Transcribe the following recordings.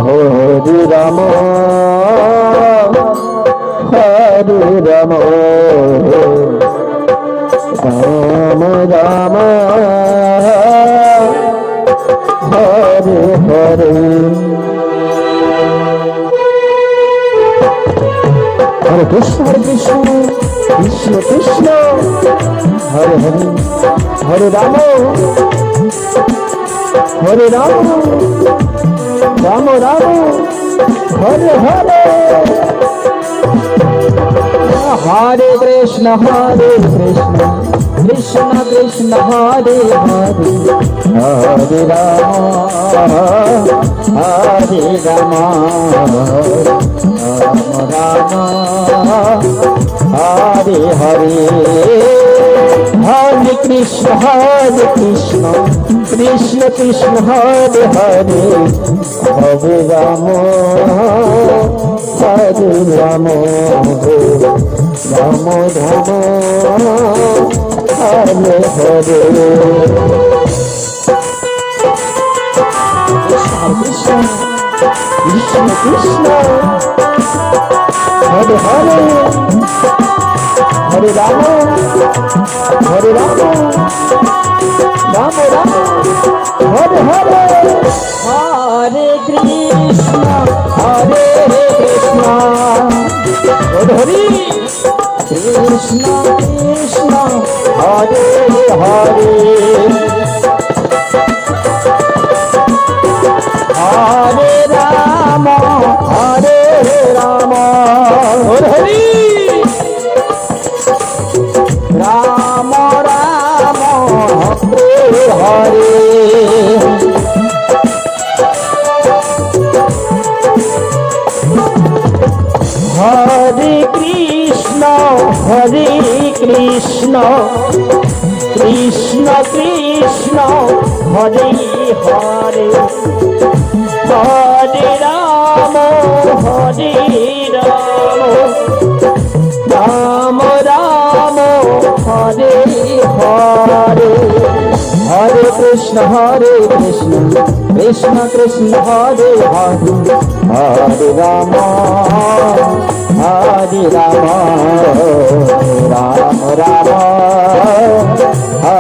Hare Ram Hare Ram Ram Ram Hare Hare. Hare Krishna Krishna Krishna Hare Hare, Hare Ram Hare Ram Ram Ram Hare Hare. Hare Krishna Krishna Krishna Hare Hare, Hare Ram Hare Ram Ram Ram Hare Hare. Hare Krishna Krishna Krishna Hare Hare, Hare Ram Hare Ram Ram Ram Hare Hare. Krishna Krishna Krishna Hare Hare, Hare Ram Hare Ram Ram Ram Hare Hare. Hare Krishna Krishna Hare Krishna Krishna Hare Hare. Hare Ram Hare Ram Hare Ram Ram Hare Hare. Hare Krishna Krishna Krishna Hare Hare. Hare Ram Ram Ram Hare Hare. Hare Krishna Krishna Krishna Hare Hare, Hare Ram Hare Ram Ram Ram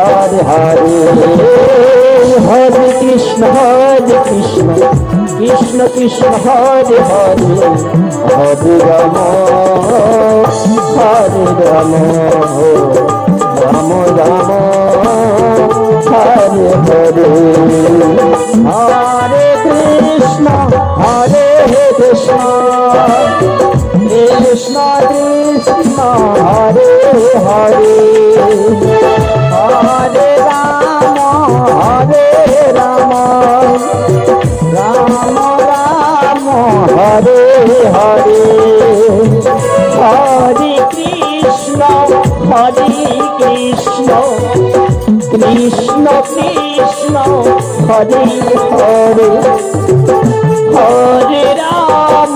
Hare Hare. Hare Krishna Krishna Krishna Hare Hare, Hare Ram Hare Ram Ram Ram Hare Hare. Hare Krishna Krishna Krishna Krishna Hare Hare. Hare Ram Ram Ram Hare Hare. Hare Krishna Krishna Krishna Hare Hare. Hare Ram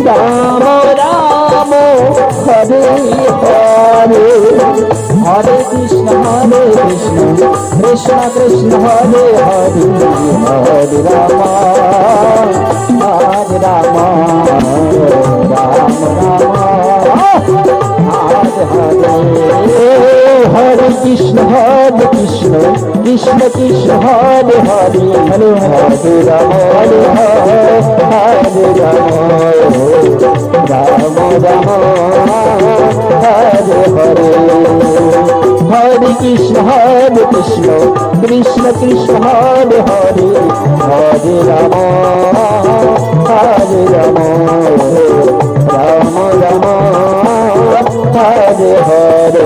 Ram Ram Hare Hare. Hare Krishna Krishna Krishna Hare Hare. Hare Ram Ram Ram Hare Hare. Hare Krishna Krishna Krishna Hare Hare, Hare Hare Ram Hare Ram Ram Ram Hare Hare. Hare Krishna Krishna Krishna Hare Hare, Hare Ram Ram Ram Hare Hare.